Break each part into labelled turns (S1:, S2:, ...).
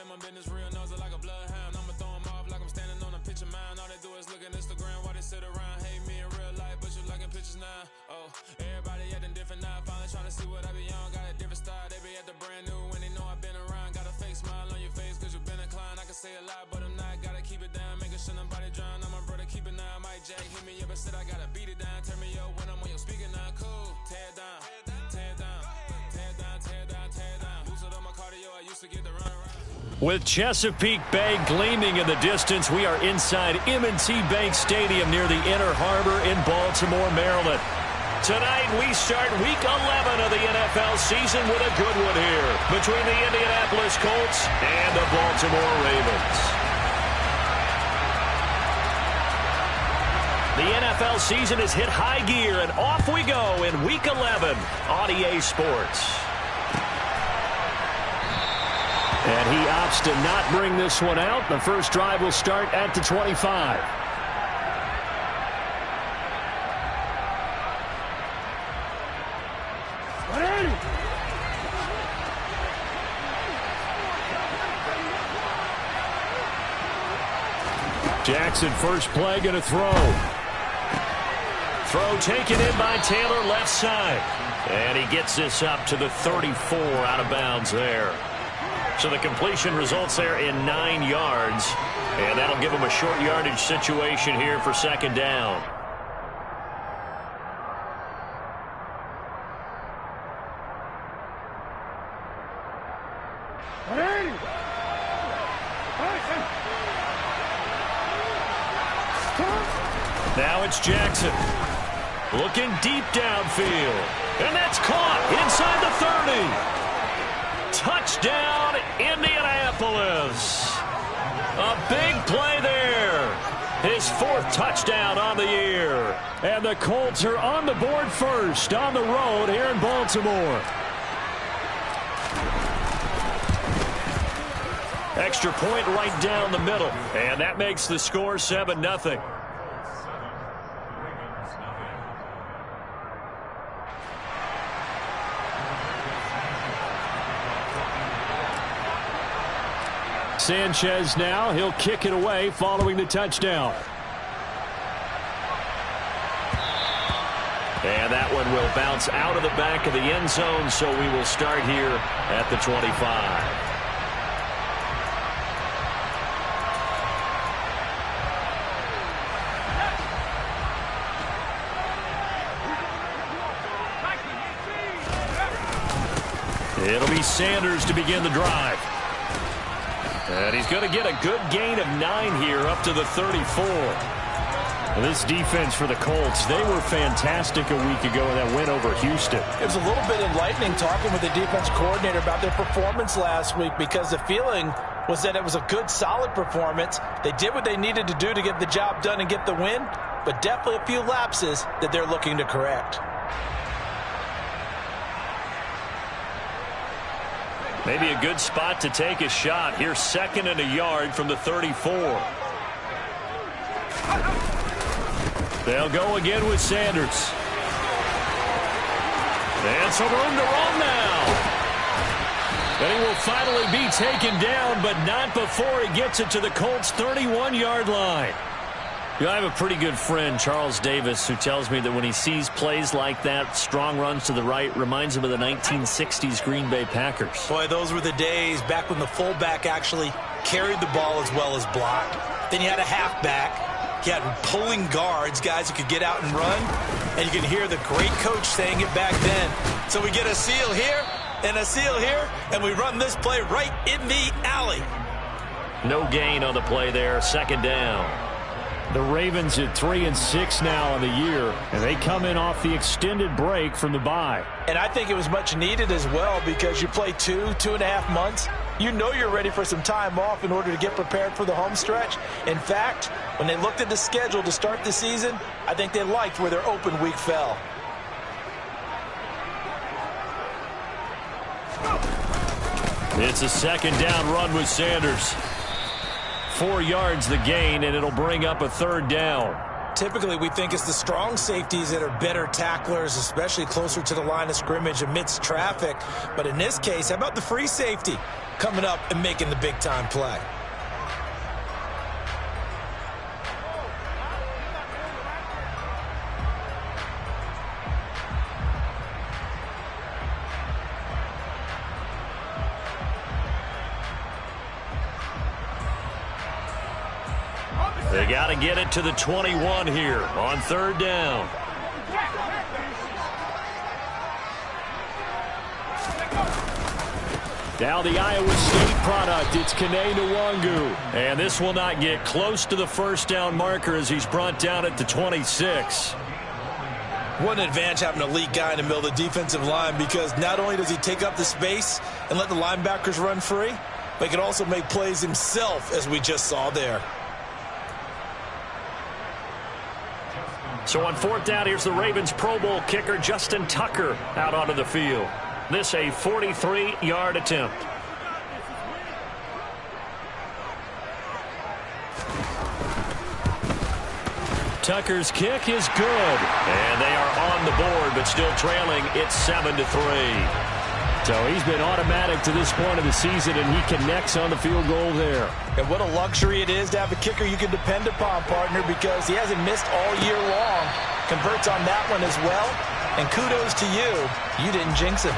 S1: my business real, knows it like a bloodhound. I'ma throw them off like I'm standing on a picture mound. All they do is look at Instagram while they sit around. Hate me in real life, but you liking pictures now. Oh, everybody acting different now. Finally trying to see what I be on. Got a different style, they be at the brand new when they know I've been around. Got a fake smile on your face cause you been inclined. I can say a lot, but I'm not. Gotta keep it down, making sure nobody drown. I'm my brother, keep it now. Mike Jack hit me up and said I gotta beat it down. Turn me up when I'm on your speaker now. Cool, tear it down, tear it down, tear it down, tear it down, tear it down. Lose it on my cardio, I used to get the run around.
S2: With Chesapeake Bay gleaming in the distance, we are inside M&T Bank Stadium near the Inner Harbor in Baltimore, Maryland. Tonight, we start Week 11 of the NFL season with a good one here between the Indianapolis Colts and the Baltimore Ravens. The NFL season has hit high gear, and off we go in Week 11 on EA Sports. And he opts to not bring this one out. The first drive will start at the 25. Jackson, first play, going to throw. Throw taken in by Taylor, left side. And he gets this up to the 34, out of bounds there. So the completion results there in 9 yards. And that'll give him a short yardage situation here for second down. Now it's Jackson. Looking deep downfield. And that's caught inside the 30. Touchdown, Indianapolis. A big play there. His 4th touchdown on the year. And the Colts are on the board first on the road here in Baltimore. Extra point right down the middle. And that makes the score 7-0. Sanchez now, he'll kick it away following the touchdown. And that one will bounce out of the back of the end zone, so we will start here at the 25. It'll be Sanders to begin the drive. And he's going to get a good gain of 9 here up to the 34. Well, this defense for the Colts, they were fantastic a week ago in that win over Houston.
S3: It was a little bit enlightening talking with the defense coordinator about their performance last week because the feeling was that it was a good, solid performance. They did what they needed to do to get the job done and get the win, but definitely a few lapses that they're looking to correct.
S2: Maybe a good spot to take a shot. Here's 2nd and a yard from the 34. They'll go again with Sanders. And some room to run now. And he will finally be taken down, but not before he gets it to the Colts' 31-yard line. You know, I have a pretty good friend, Charles Davis, who tells me that when he sees plays like that, strong runs to the right, reminds him of the 1960s Green Bay Packers.
S3: Boy, those were the days back when the fullback actually carried the ball as well as blocked. Then you had a halfback. You had pulling guards, guys who could get out and run. And you could hear the great coach saying it back then. So we get a seal here and a seal here, and we run this play right in the alley.
S2: No gain on the play there, second down. The Ravens at 3-6 now on the year, and they come in off the extended break from the bye.
S3: And I think it was much needed as well because you play 2.5 months. You know you're ready for some time off in order to get prepared for the home stretch. In fact, when they looked at the schedule to start the season, I think they liked where their open week fell.
S2: It's a second down run with Sanders. 4 yards the gain, and it'll bring up a third down.
S3: Typically, we think it's the strong safeties that are better tacklers, especially closer to the line of scrimmage amidst traffic. But in this case, how about the free safety? coming up and making the big-time play.
S2: They got to get it to the 21 here on 3rd down. Now the Iowa State product, it's Kene Nwangu. And this will not get close to the 1st down marker as he's brought down at the 26.
S3: What an advantage having an elite guy in the middle of the defensive line, because not only does he take up the space and let the linebackers run free, but he can also make plays himself, as we just saw there.
S2: So on 4th down, here's the Ravens Pro Bowl kicker Justin Tucker out onto the field. This a 43-yard attempt. Tucker's kick is good. And they are on the board, but still trailing. It's 7-3. So he's been automatic to this point of the season, and he connects on the field goal there.
S3: And what a luxury it is to have a kicker you can depend upon, partner, because he hasn't missed all year long. Converts on that one as well. And kudos to you. You didn't jinx him.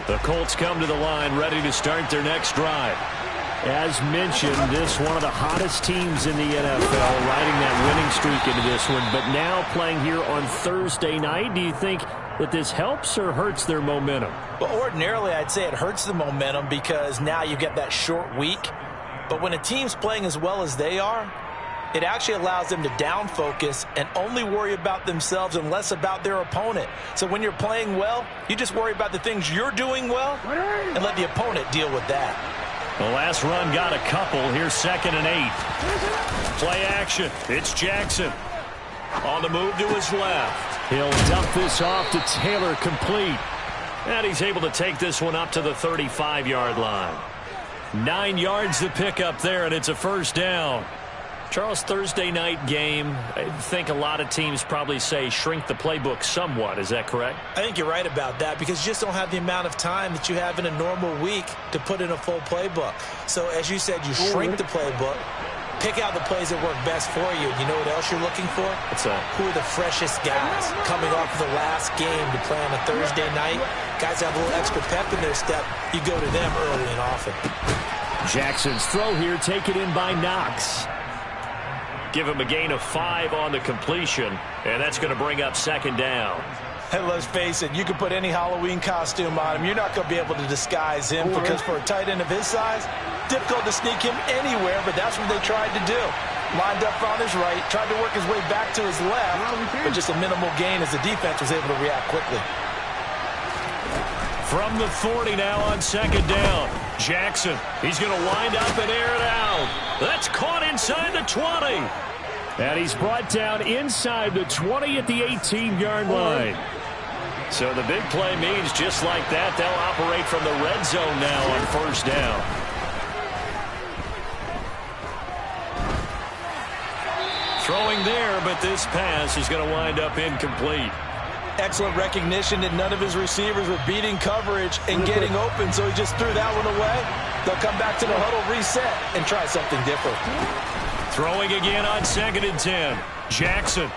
S2: The Colts come to the line ready to start their next drive. As mentioned, this one of the hottest teams in the NFL, riding that winning streak into this one, but now playing here on Thursday night. Do you think that this helps or hurts their momentum?
S3: Well, ordinarily, I'd say it hurts the momentum because now you get that short week. But when a team's playing as well as they are, it actually allows them to down focus and only worry about themselves and less about their opponent. So when you're playing well, you just worry about the things you're doing well and let the opponent deal with that.
S2: The last run got a couple. Here's 2nd and 8. Play action. It's Jackson. On the move to his left. He'll dump this off to Taylor, complete. And he's able to take this one up to the 35-yard line. 9 yards to pick up there, and it's a 1st down. Charles, Thursday night game, I think a lot of teams probably say shrink the playbook somewhat. Is that correct?
S3: I think you're right about that, because you just don't have the amount of time that you have in a normal week to put in a full playbook. So as you said, you shrink the playbook, pick out the plays that work best for you. You know what else you're looking for?
S2: What's that?
S3: Who are the freshest guys coming off of the last game to play on a Thursday night? Guys have a little extra pep in their step. You go to them early and often.
S2: Jackson's throw here taken in by Knox. Give him a gain of 5 on the completion, and that's going to bring up 2nd down.
S3: And let's face it, you can put any Halloween costume on him. You're not going to be able to disguise him, because for a tight end of his size, difficult to sneak him anywhere, but that's what they tried to do. Lined up on his right, tried to work his way back to his left, but just a minimal gain as the defense was able to react quickly.
S2: From the 40 now on 2nd down. Jackson, he's going to wind up and air it out. That's caught inside the 20. And he's brought down inside the 20 at the 18-yard line. So the big play means just like that, they'll operate from the red zone now on 1st down. Throwing there, but this pass is going to wind up incomplete.
S3: Excellent recognition that none of his receivers were beating coverage and getting open, so he just threw that one away. They'll come back to the huddle, reset, and try something different.
S2: Throwing again on 2nd and 10. Jackson.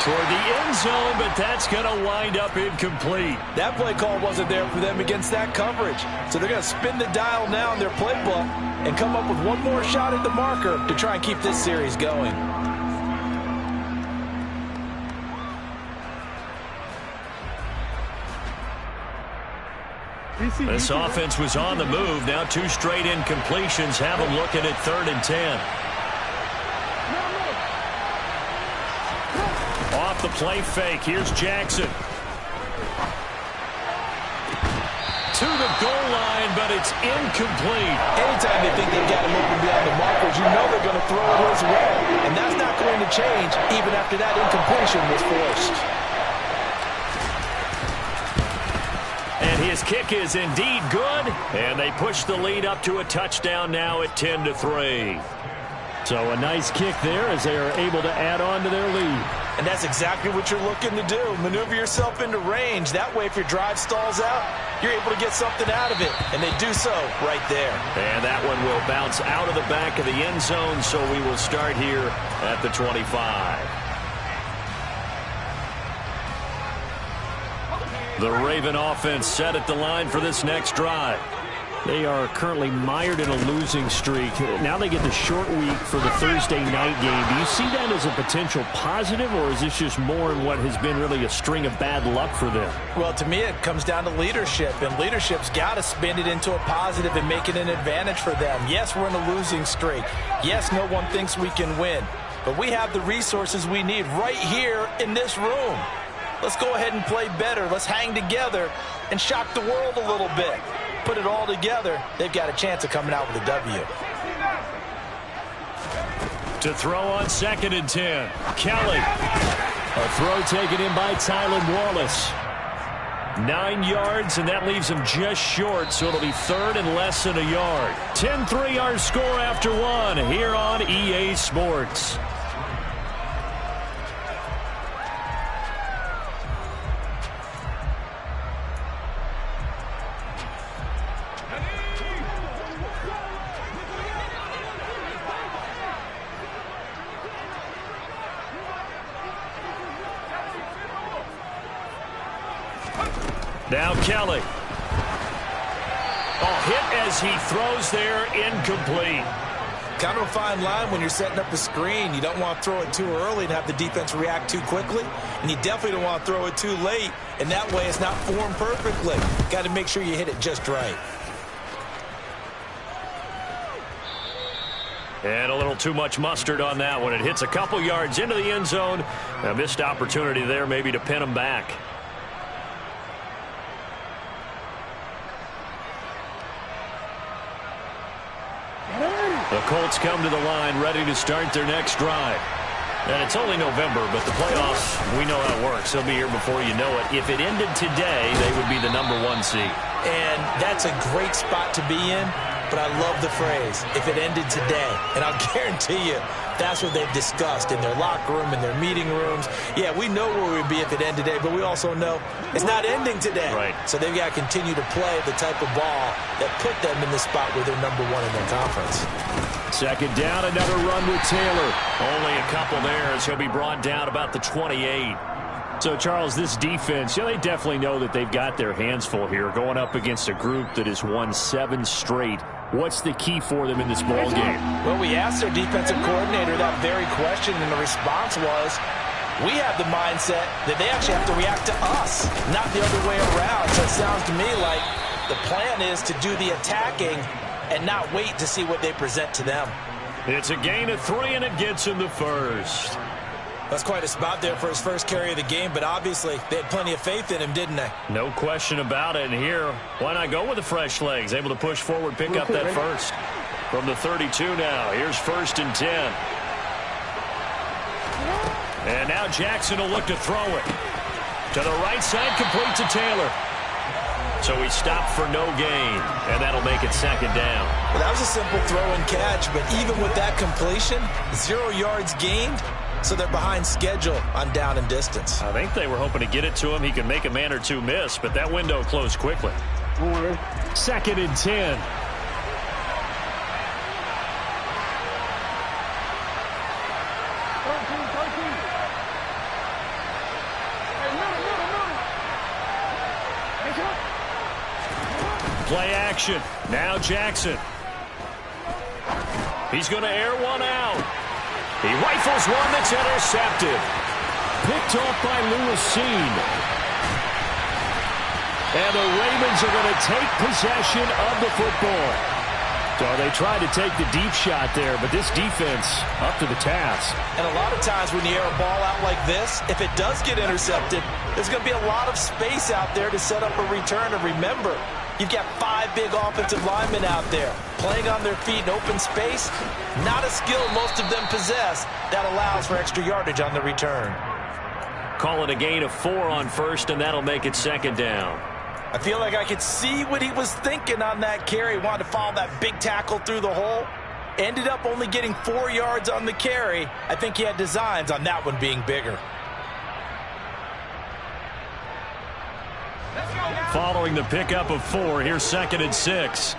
S2: Toward the end zone, but that's going to wind up incomplete.
S3: That play call wasn't there for them against that coverage. So they're going to spin the dial now in their playbook and come up with one more shot at the marker to try and keep this series going.
S2: This offense was on the move. Now 2 straight incompletions have them looking at 3rd and 10. Off the play fake. Here's Jackson. To the goal line, but it's incomplete.
S3: Anytime they think they've got him open beyond the markers, you know they're going to throw it his way. And that's not going to change even after that incompletion was forced.
S2: And his kick is indeed good, and they push the lead up to a touchdown now at 10-3. So a nice kick there as they are able to add on to their
S3: And that's exactly what you're looking to do. Maneuver yourself into range. That way, if your drive stalls out, you're able to get something out of it. And they do so right there.
S2: And that one will bounce out of the back of the end zone, so we will start here at the 25. The Raven offense set at the line for this next drive.
S4: They are currently mired in a losing streak. Now they get the short week for the Thursday night game. Do you see that as a potential positive, or is this just more in what has been really a string of bad luck for them?
S3: Well, to me, it comes down to leadership, and leadership's got to spin it into a positive and make it an advantage for them. Yes, we're in a losing streak. Yes, no one thinks we can win, but we have the resources we need right here in this room. Let's go ahead and play better. Let's hang together and shock the world a little bit. Put it all together, they've got a chance of coming out with a W.
S2: To throw on 2nd and 10. Kelly. A throw taken in by Tylan Wallace. 9 yards, and that leaves him just short, so it'll be 3rd and less than a yard. 10-3 our score after 1 here on EA Sports. Now Kelly. Hit as he throws there, incomplete.
S3: Kind of a fine line when you're setting up a screen. You don't want to throw it too early and have the defense react too quickly. And you definitely don't want to throw it too late. And that way it's not formed perfectly. Got to make sure you hit it just right.
S2: And a little too much mustard on that one. It hits a couple yards into the end zone. A missed opportunity there maybe to pin him back. The Colts come to the line ready to start their next drive. And it's only November, but the playoffs, we know how it works. They'll be here before you know it. If it ended today, they would be the #1 seed.
S3: And that's a great spot to be in, but I love the phrase, if it ended today. And I'll guarantee you, that's what they've discussed in their locker room, in their meeting rooms. Yeah, we know where we'd be if it ended today, but we also know it's not ending today.
S2: Right.
S3: So they've got to continue to play the type of ball that put them in the spot where they're #1 in their conference.
S2: 2nd down, another run with Taylor. Only a couple there as he'll be brought down about the 28.
S4: So, Charles, this defense, they definitely know that they've got their hands full here going up against a group that has won 7 straight. What's the key for them in this ball game?
S3: Well, we asked their defensive coordinator that very question, and the response was, we have the mindset that they actually have to react to us, not the other way around. So it sounds to me like the plan is to do the attacking and not wait to see what they present to them.
S2: It's a gain of 3, and it gets him the first.
S3: That's quite a spot there for his first carry of the game, but obviously they had plenty of faith in him, didn't they?
S2: No question about it. And here, why not go with the fresh legs? Able to push forward, pick up that first. From the 32 now, here's 1st and 10. And now Jackson will look to throw it. To the right side, complete to Taylor. So he stopped for no gain, and that'll make it 2nd down.
S3: Well, that was a simple throw and catch, but even with that completion, 0 yards gained, so they're behind schedule on down and distance.
S2: I think they were hoping to get it to him. He could make a man or two miss, but that window closed quickly.
S4: 2nd and 10.
S2: Play action. Now Jackson. He's going to air one out. He rifles one that's intercepted.
S4: Picked off by Lewis Seen.
S2: And the Ravens are going to take possession of the football.
S4: So they tried to take the deep shot there, but this defense up to the task.
S3: And a lot of times when you air a ball out like this, if it does get intercepted, there's going to be a lot of space out there to set up a return. And remember, you've got 5 big offensive linemen out there playing on their feet in open space. Not a skill most of them possess that allows for extra yardage on the return.
S2: Call it a gain of 4 on first, and that'll make it 2nd down.
S3: I feel like I could see what he was thinking on that carry. Wanted to follow that big tackle through the hole. Ended up only getting 4 yards on the carry. I think he had designs on that one being bigger.
S2: Following the pickup of 4, here's 2nd and 6.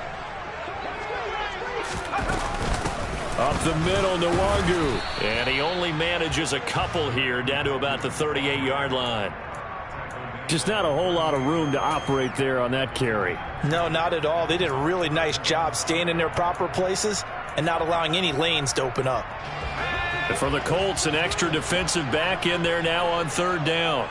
S2: Up the middle, Nwangu. And he only manages a couple here, down to about the 38-yard line. Just not a whole lot of room to operate there on that carry.
S3: No, not at all. They did a really nice job staying in their proper places and not allowing any lanes to open up.
S2: And for the Colts, an extra defensive back in there now on 3rd down.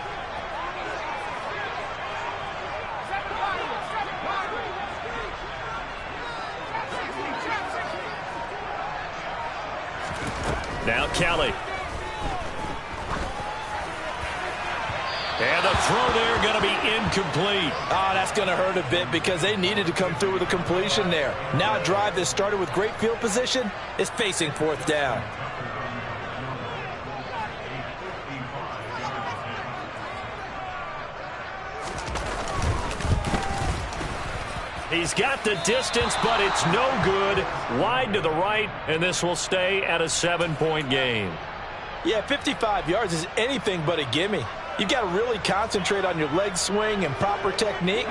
S2: Now Kelly. And the throw there going to be incomplete.
S3: Oh, that's going to hurt a bit because they needed to come through with a completion there. Now a drive that started with great field position is facing 4th down.
S2: He's got the distance, but it's no good. Wide to the right, and this will stay at a 7-point game.
S3: Yeah, 55 yards is anything but a gimme. You've got to really concentrate on your leg swing and proper technique.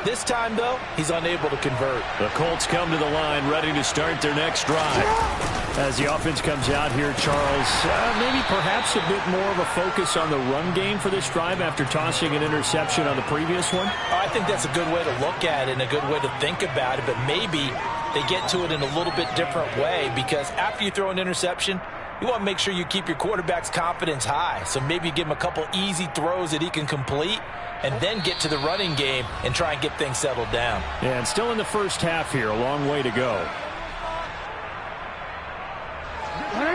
S3: This time, though, he's unable to convert.
S2: The Colts come to the line, ready to start their next drive.
S4: As the offense comes out here, Charles, maybe perhaps a bit more of a focus on the run game for this drive after tossing an interception on the previous one?
S3: I think that's a good way to look at it and a good way to think about it, but maybe they get to it in a little bit different way because after you throw an interception, you want to make sure you keep your quarterback's confidence high. So maybe give him a couple easy throws that he can complete and then get to the running game and try and get things settled down.
S4: Yeah, and still in the first half here. A long way to go.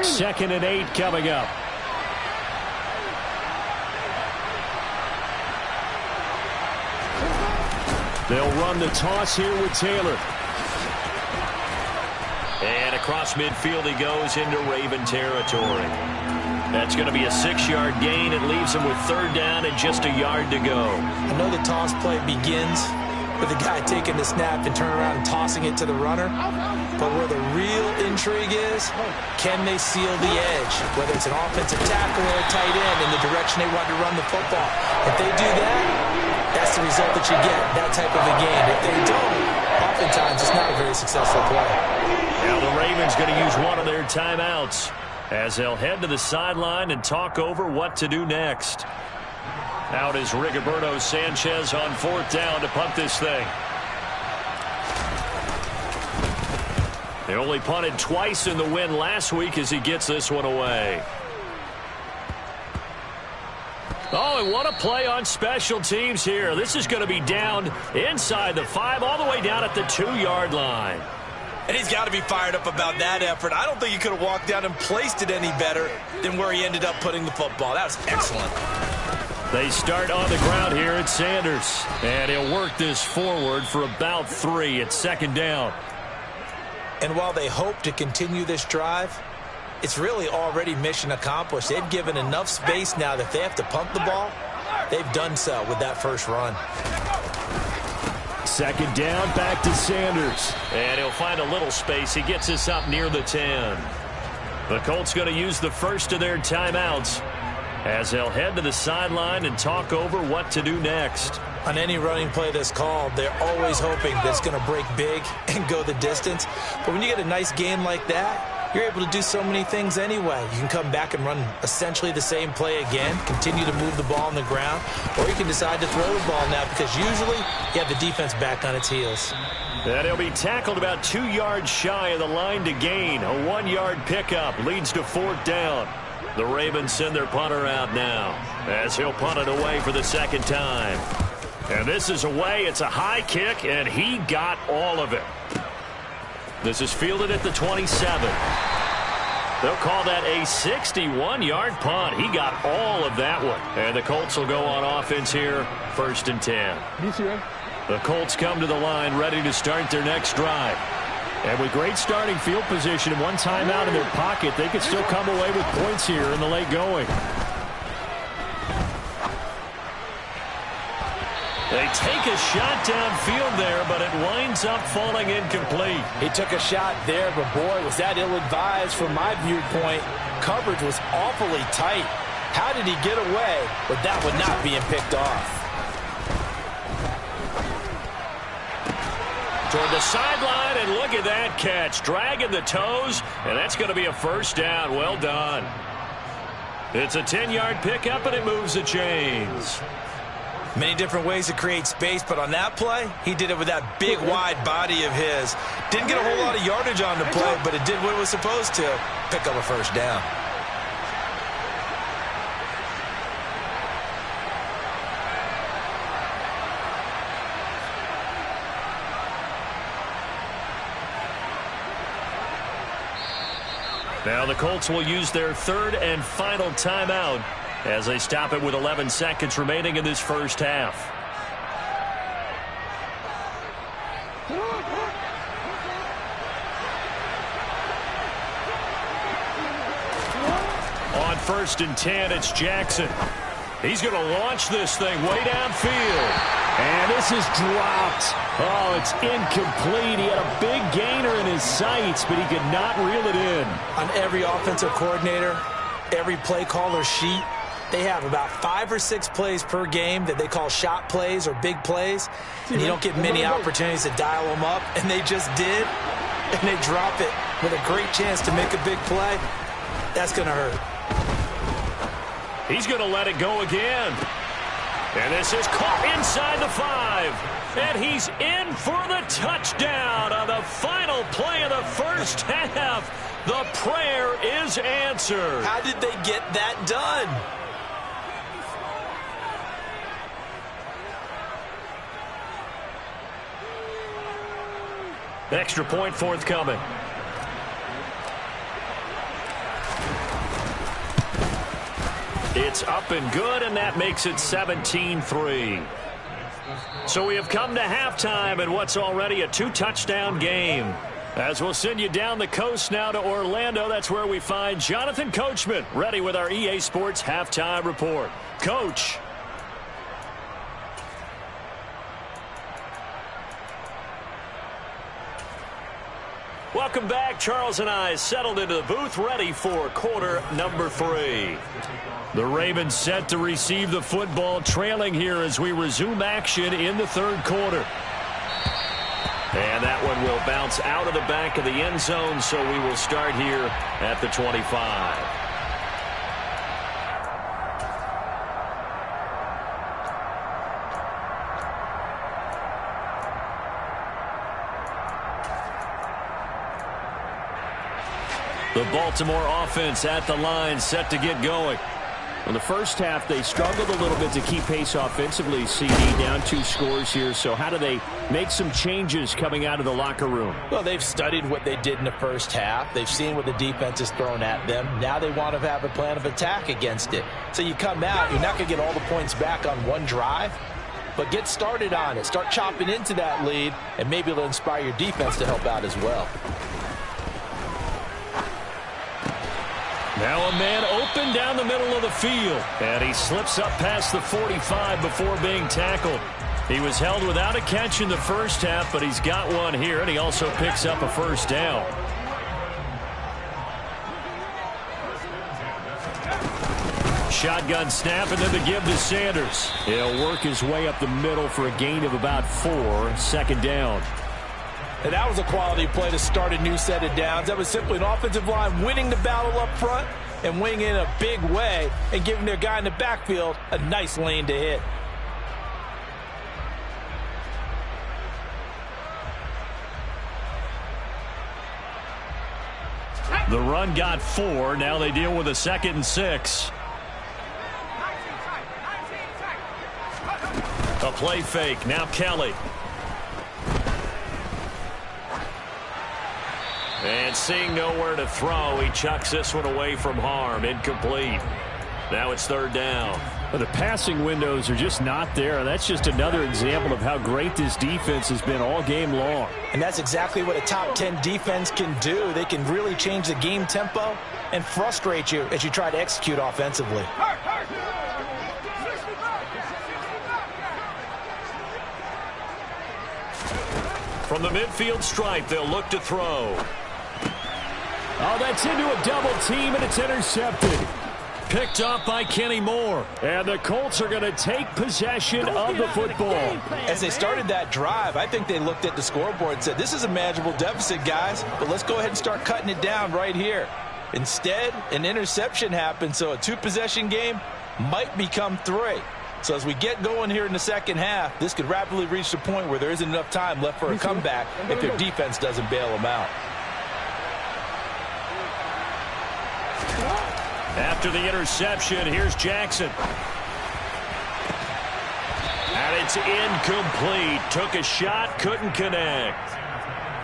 S4: 2nd and 8 coming up. They'll run the toss here with Taylor.
S2: And across midfield he goes into Raven territory. That's going to be a 6-yard gain. It leaves him with 3rd down and just a yard to go.
S3: I know the toss play begins with the guy taking the snap and turning around and tossing it to the runner. But where the real intrigue is, can they seal the edge? Whether it's an offensive tackle or a tight end in the direction they want to run the football. If they do that, that's the result that you get, that type of a game. If they don't, oftentimes it's not a very successful play.
S2: Now the Ravens going to use one of their timeouts as they'll head to the sideline and talk over what to do next. Out is Rigoberto Sanchez on 4th down to punt this thing. They only punted twice in the win last week as he gets this one away. Oh, and what a play on special teams here. This is going to be down inside the 5 all the way down at the 2-yard line.
S3: And he's got to be fired up about that effort. I don't think he could have walked down and placed it any better than where he ended up putting the football. That was excellent.
S2: They start on the ground here at Sanders. And he'll work this forward for about 3. It's 2nd down.
S3: And while they hope to continue this drive, it's really already mission accomplished. They've given enough space now that if they have to punt the ball, they've done so with that first run.
S2: 2nd down, back to Sanders. And he'll find a little space. He gets us up near the 10. The Colts going to use the first of their timeouts as they'll head to the sideline and talk over what to do next.
S3: On any running play that's called, they're always hoping that it's going to break big and go the distance. But when you get a nice game like that, you're able to do so many things anyway. You can come back and run essentially the same play again, continue to move the ball on the ground, or you can decide to throw the ball now because usually you have the defense back on its heels.
S2: And he'll be tackled about 2 yards shy of the line to gain. A 1-yard pickup leads to 4th down. The Ravens send their punter out now as he'll punt it away for the 2nd time. And this is away. It's a high kick, and he got all of it. This is fielded at the 27. They'll call that a 61-yard punt. He got all of that one. And the Colts will go on offense here, 1st and 10. The Colts come to the line ready to start their next drive. And with great starting field position and one timeout in their pocket, they could still come away with points here in the late going. They take a shot downfield there, but it winds up falling incomplete.
S3: He took a shot there, but boy, was that ill-advised from my viewpoint. Coverage was awfully tight. How did he get away with that one not being picked off?
S2: toward the sideline, and look at that catch. Dragging the toes, and that's going to be a first down. Well done. It's a 10-yard pickup, and it moves the chains.
S3: Many different ways to create space, but on that play, he did it with that big, wide body of his. Didn't get a whole lot of yardage on the play, but it did what it was supposed to, pick up a first down.
S2: Now the Colts will use their third and final timeout as they stop it with 11 seconds remaining in this first half. On 1st and 10, it's Jackson. He's going to launch this thing way downfield.
S4: And this is dropped. Oh, it's incomplete. He had a big gainer in his sights, but he could not reel it in.
S3: On every offensive coordinator, every play caller sheet, they have about 5 or 6 plays per game that they call shot plays or big plays. And you don't get many opportunities to dial them up, and they just did. And they drop it with a great chance to make a big play. That's going to hurt.
S2: He's going to let it go again. And this is caught inside the 5. And he's in for the touchdown on the final play of the first half. The prayer is answered.
S3: How did they get that done?
S2: Extra point forthcoming. It's up and good, and that makes it 17-3. So we have come to halftime in what's already a 2-touchdown game. As we'll send you down the coast now to Orlando, that's where we find Jonathan Coachman ready with our EA Sports Halftime Report. Coach. Welcome back. Charles and I settled into the booth, ready for quarter number 3. The Ravens set to receive the football, trailing here as we resume action in the third quarter. And that one will bounce out of the back of the end zone, so we will start here at the 25. The Baltimore offense at the line, set to get going.
S4: In the first half, they struggled a little bit to keep pace offensively, CD, down 2 scores here. So how do they make some changes coming out of the locker room?
S3: Well, they've studied what they did in the first half. They've seen what the defense is throwing at them. Now they want to have a plan of attack against it. So you come out, you're not going to get all the points back on one drive, but get started on it. Start chopping into that lead, and maybe it'll inspire your defense to help out as well.
S2: Now a man open down the middle of the field. And he slips up past the 45 before being tackled. He was held without a catch in the first half, but he's got one here, and he also picks up a first down. Shotgun snap, and then the give to Sanders.
S4: He'll work his way up the middle for a gain of about 4, 2nd down.
S3: And that was a quality play to start a new set of downs. That was simply an offensive line winning the battle up front and winning in a big way and giving their guy in the backfield a nice lane to hit.
S2: The run got 4. Now they deal with a 2nd and 6. A play fake. Now Kelly. And seeing nowhere to throw, he chucks this one away from harm. Incomplete. Now it's 3rd down.
S4: But the passing windows are just not there. That's just another example of how great this defense has been all game long.
S3: And that's exactly what a top 10 defense can do. They can really change the game tempo and frustrate you as you try to execute offensively.
S2: From the midfield stripe, they'll look to throw.
S4: Oh, that's into a double team, and it's intercepted. picked off by Kenny Moore. And the Colts are going to take possession of the football.
S3: As they started that drive, I think they looked at the scoreboard and said, this is a manageable deficit, guys, but let's go ahead and start cutting it down right here. Instead, an interception happened, so a two-possession game might become 3. So as we get going here in the second half, this could rapidly reach the point where there isn't enough time left for a comeback if their defense doesn't bail them out.
S4: After the interception, here's Jackson. And it's incomplete. Took a shot, couldn't connect.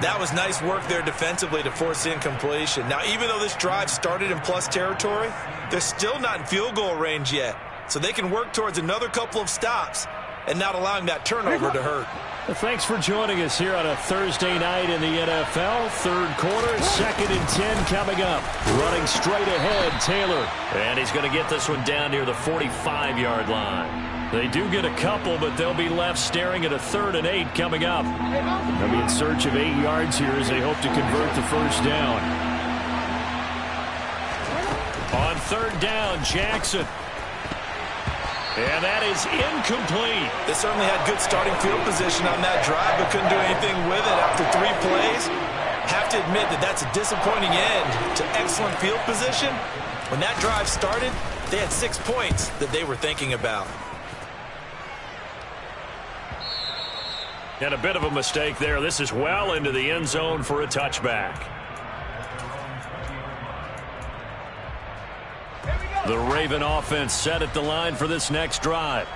S3: That was nice work there defensively to force incompletion. Now, even though this drive started in plus territory, they're still not in field goal range yet. So they can work towards another couple of stops and not allowing that turnover to hurt.
S4: Well, thanks for joining us here on a Thursday night in the NFL. Third quarter, 2nd and 10 coming up. Running straight ahead, Taylor. And he's going to get this one down near the 45-yard line. They do get a couple, but they'll be left staring at a 3rd and 8 coming up. They'll be in search of 8 yards here as they hope to convert the first down. On 3rd down, Jackson. And that is incomplete.
S3: They certainly had good starting field position on that drive, but couldn't do anything with it after 3 plays. Have to admit that that's a disappointing end to excellent field position. When that drive started, they had 6 points that they were thinking about.
S4: And a bit of a mistake there. This is well into the end zone for a touchback. The Raven offense set at the line for this next drive.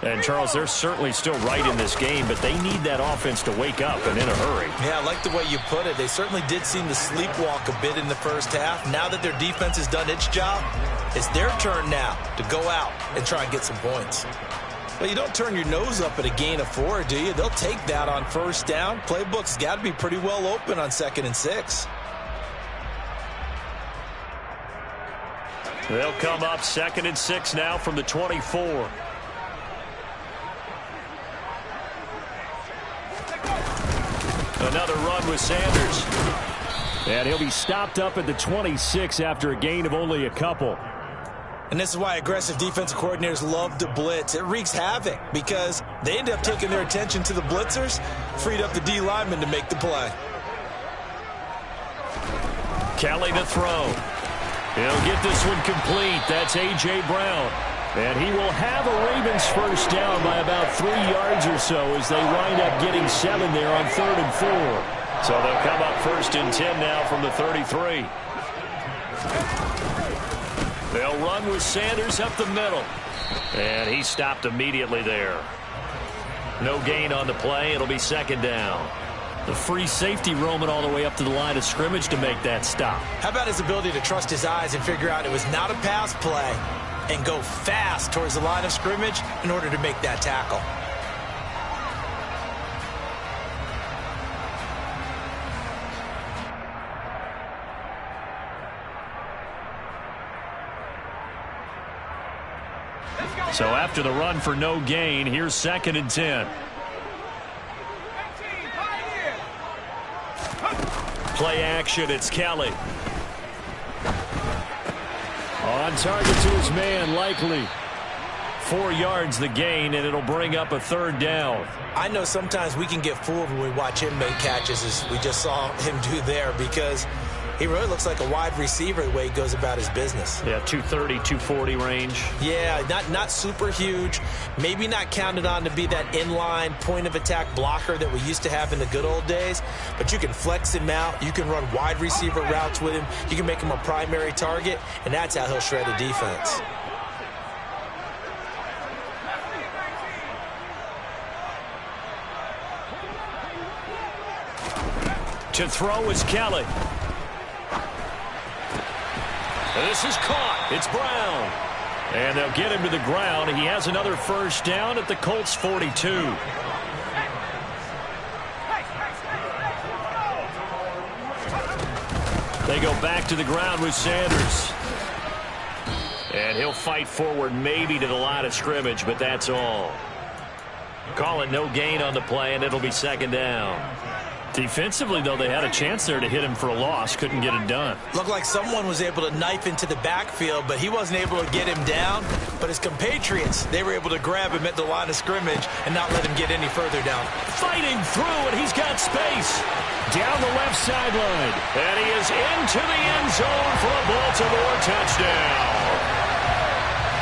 S4: And, Charles, they're certainly still right in this game, but they need that offense to wake up and in a hurry.
S3: Yeah, I like the way you put it. They certainly did seem to sleepwalk a bit in the first half. Now that their defense has done its job, it's their turn now to go out and try and get some points. Well, you don't turn your nose up at a gain of 4, do you? They'll take that on first down. Playbook's got to be pretty well open on 2nd and 6.
S4: They'll come up 2nd and 6 now from the 24. Another run with Sanders. And he'll be stopped up at the 26 after a gain of only a couple.
S3: And this is why aggressive defensive coordinators love to blitz. It wreaks havoc because they end up taking their attention to the blitzers, freed up the D lineman to make the play.
S4: Kelly to throw. He'll get this one complete. That's A.J. Brown. And he will have a Ravens first down by about 3 yards or so as they wind up getting 7 there on 3rd and 4. So they'll come up 1st and 10 now from the 33. They'll run with Sanders up the middle. And he stopped immediately there. No gain on the play. It'll be 2nd down. The free safety roaming all the way up to the line of scrimmage to make that stop.
S3: How about his ability to trust his eyes and figure out it was not a pass play and go fast towards the line of scrimmage in order to make that tackle?
S4: So after the run for no gain, here's 2nd and 10. Play action, it's Kelly. On target to his man, Likely. 4 yards the gain, and it'll bring up a 3rd down.
S3: I know sometimes we can get fooled when we watch him make catches, as we just saw him do there, because he really looks like a wide receiver the way he goes about his business.
S4: Yeah, 230, 240 range.
S3: Yeah, not super huge. Maybe not counted on to be that inline point-of-attack blocker that we used to have in the good old days. But you can flex him out. You can run wide receiver routes with him. You can make him a primary target, and that's how he'll shred a defense.
S4: To throw is Kelly. This is caught. It's Brown. And they'll get him to the ground. He has another first down at the Colts 42. They go back to the ground with Sanders. And he'll fight forward maybe to the line of scrimmage, but that's all. Call it no gain on the play, and it'll be 2nd down. Defensively, though, they had a chance there to hit him for a loss. Couldn't get it done.
S3: Looked like someone was able to knife into the backfield, but he wasn't able to get him down. But his compatriots, they were able to grab him at the line of scrimmage and not let him get any further down.
S4: Fighting through, and he's got space. Down the left sideline. And he is into the end zone for a Baltimore touchdown.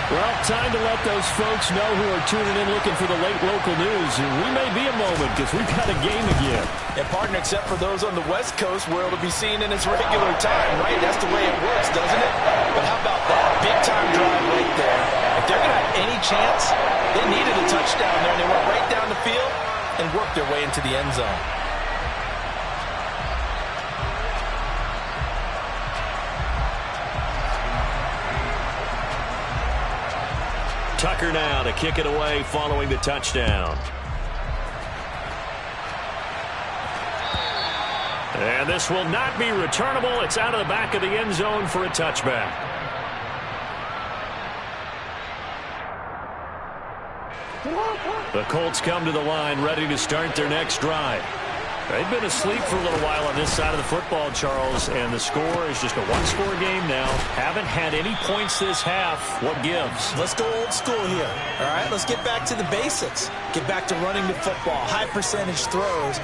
S4: Well, time to let those folks know who are tuning in looking for the late local news. We may be a moment because we've got a game again.
S5: And, partner, except for those on the West Coast where it'll be seen in its regular time, right? That's the way it works, doesn't it? But how about that big-time drive right there? If they're going to have any chance, they needed a touchdown there, and they went right down the field and worked their way into the end zone.
S4: Tucker now to kick it away following the touchdown. And this will not be returnable. It's out of the back of the end zone for a touchback. The Colts come to the line ready to start their next drive. They've been asleep for a little while on this side of the football, Charles, and the score is just a one-score game now. Haven't had any points this half. What gives?
S3: Let's go old school here, all right? Let's get back to the basics. Get back to running the football, high-percentage throws.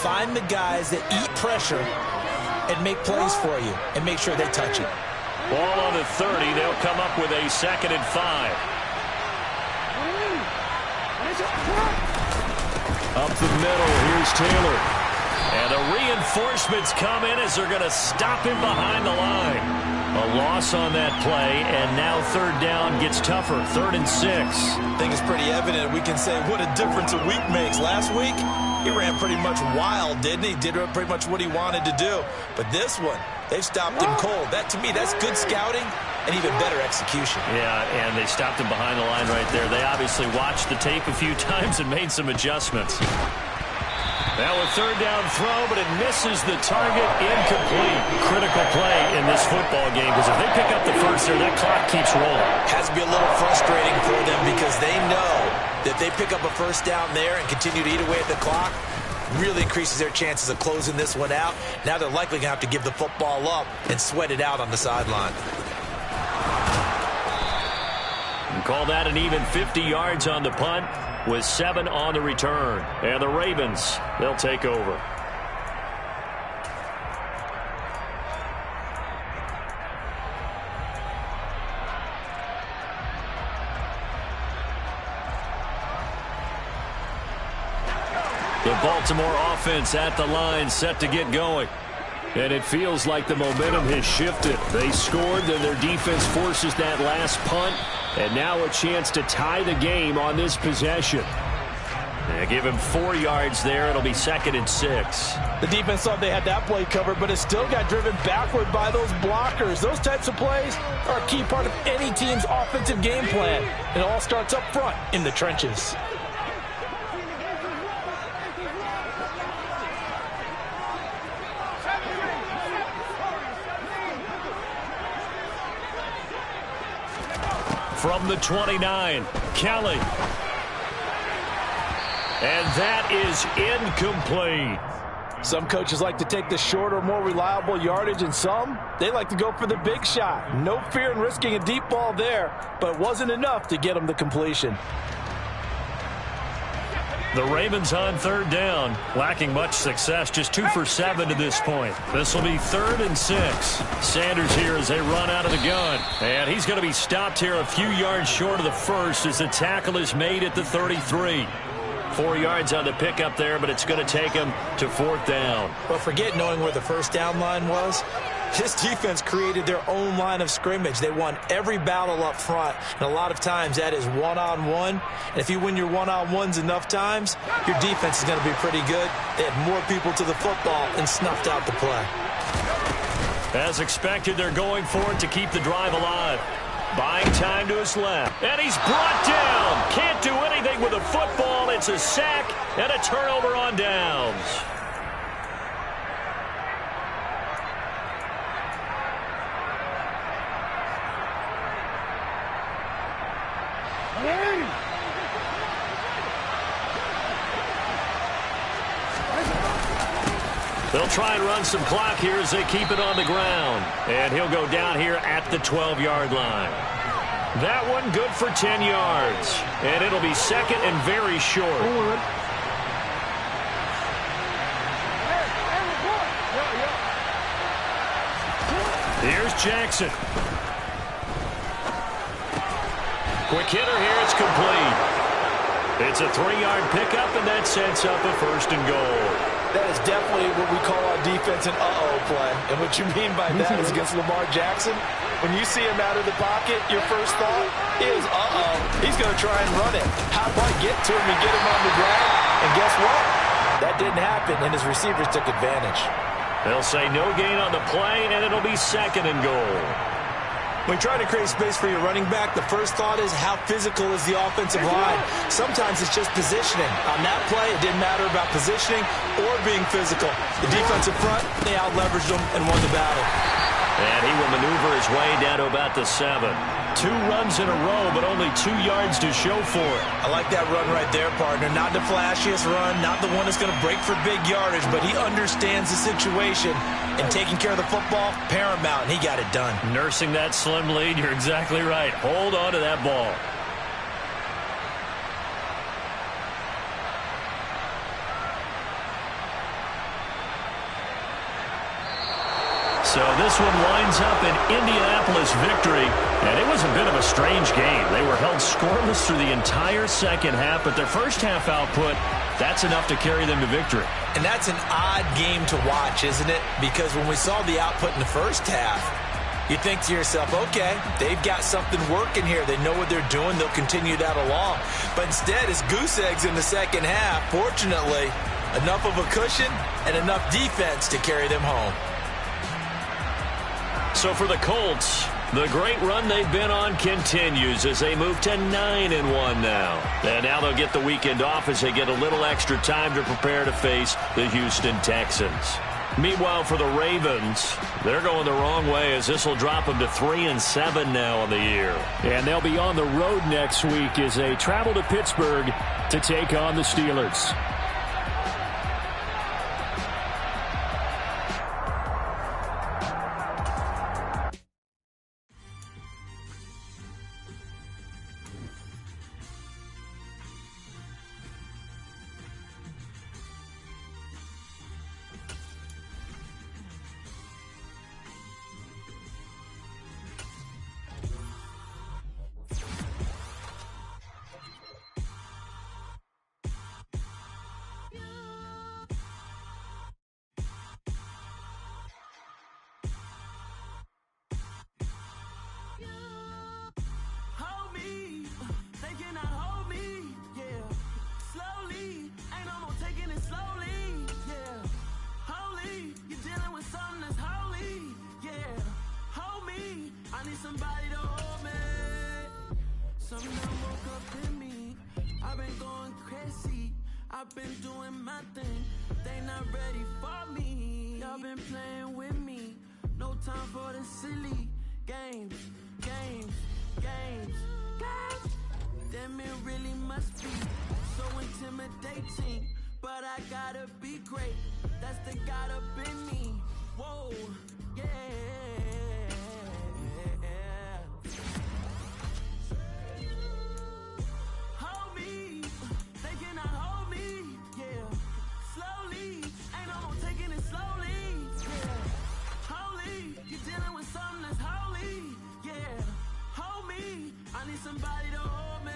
S3: Find the guys that eat pressure and make plays for you and make sure they touch it.
S4: Ball on the 30. They'll come up with a 2nd and 5. Up the middle, here's Taylor. And the reinforcements come in as they're going to stop him behind the line. A loss on that play, and now 3rd down gets tougher. 3rd and 6.
S3: I think it's pretty evident. We can say what a difference a week makes. Last week, he ran pretty much wild, didn't he? Did pretty much what he wanted to do. But this one, they've stopped him cold. That, to me, that's good scouting and even better execution.
S4: Yeah, and they stopped him behind the line right there. They obviously watched the tape a few times and made some adjustments. Now a 3rd down throw, but it misses the target. Incomplete. Critical play in this football game, because if they pick up the first there, that clock keeps rolling.
S3: Has to be a little frustrating for them because they know that they pick up a 1st down there and continue to eat away at the clock, really increases their chances of closing this one out. Now they're likely going to have to give the football up and sweat it out on the sideline.
S4: And call that an even 50 yards on the punt with 7 on the return. And the Ravens, they'll take over. The Baltimore offense at the line, set to get going. And it feels like the momentum has shifted. They scored, then their defense forces that last punt. And now a chance to tie the game on this possession. They give him 4 yards there. It'll be 2nd and 6.
S5: The defense thought they had that play covered, but it still got driven backward by those blockers. Those types of plays are a key part of any team's offensive game plan. It all starts up front in the trenches.
S4: From the 29, Kelly. And that is incomplete.
S5: Some coaches like to take the shorter, more reliable yardage, and some, they like to go for the big shot. No fear in risking a deep ball there, but it wasn't enough to get them the completion.
S4: The Ravens on 3rd down, lacking much success, just 2 for 7 to this point. This will be 3rd and 6. Sanders here as they run out of the gun. And he's going to be stopped here a few yards short of the first as the tackle is made at the 33. 4 yards on the pickup there, but it's going to take him to 4th down.
S3: Well, forget knowing where the 1st down line was. This defense created their own line of scrimmage. They won every battle up front, and a lot of times that is one-on-one. And if you win your one-on-ones enough times, your defense is going to be pretty good. They had more people to the football and snuffed out the play.
S4: As expected, they're going for it to keep the drive alive. Buying time to his left. And he's brought down. Can't do anything with the football. It's a sack and a turnover on downs.
S2: They'll try and run some clock here as they keep it on the ground. And he'll go down here at the 12-yard line. That one good for 10 yards. And it'll be second and very short. Here's Jackson. Quick hitter here. It's complete. It's a 3-yard pickup, and that sets up a first and goal.
S5: That is definitely what we call our defense an uh-oh play. And what you mean by that is against Lamar Jackson, when you see him out of the pocket, your first thought is, uh-oh, he's going to try and run it. How do I get to him and get him on the ground? And guess what? That didn't happen, and his receivers took advantage.
S2: They'll say no gain on the play, and it'll be second and goal.
S3: When you try to create space for your running back, the first thought is how physical is the offensive line. Sometimes it's just positioning. On that play, it didn't matter about positioning or being physical. The defensive front, they out-leveraged them and won the battle.
S2: And he will maneuver his way down to about the 7. 2 runs in a row, but only 2 yards to show for it.
S3: I like that run right there, partner. Not the flashiest run, not the one that's going to break for big yardage, but he understands the situation, and taking care of the football, paramount, and he got it done.
S2: Nursing that slim lead, you're exactly right. Hold on to that ball. So this one winds up an Indianapolis victory, and it was a bit of a strange game. They were held scoreless through the entire second half, but their first half output, that's enough to carry them to victory.
S3: And that's an odd game to watch, isn't it? Because when we saw the output in the first half, you think to yourself, okay, they've got something working here. They know what they're doing. They'll continue that along. But instead, it's goose eggs in the second half. Fortunately, enough of a cushion and enough defense to carry them home.
S2: So for the Colts, the great run they've been on continues as they move to 9-1 now. And now they'll get the weekend off as they get a little extra time to prepare to face the Houston Texans. Meanwhile, for the Ravens, they're going the wrong way as this will drop them to 3-7 now on the year.
S4: And they'll be on the road next week as they travel to Pittsburgh to take on the Steelers.
S1: Somebody to hold me. Something woke up in me. I've been going crazy. I've been doing my thing. They not ready for me. Y'all been playing with me. No time for the silly games. Damn, it really must be so intimidating. But I gotta be great. That's the God up in me. Whoa, yeah. Hold me, they cannot hold me, yeah. Slowly, ain't no more taking it slowly, yeah. Holy, you're dealing with something that's holy, yeah. Hold me, I need somebody to hold me.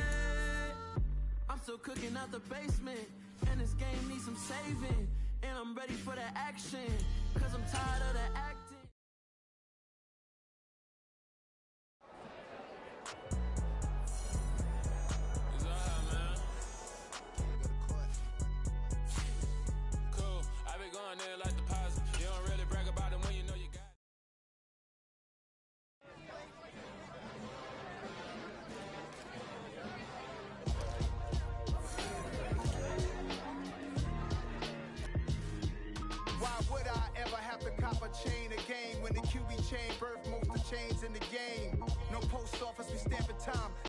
S1: I'm still cooking out the basement, and this game needs some saving. And I'm ready for the action, cause I'm tired of the acting. Cool, I been going there like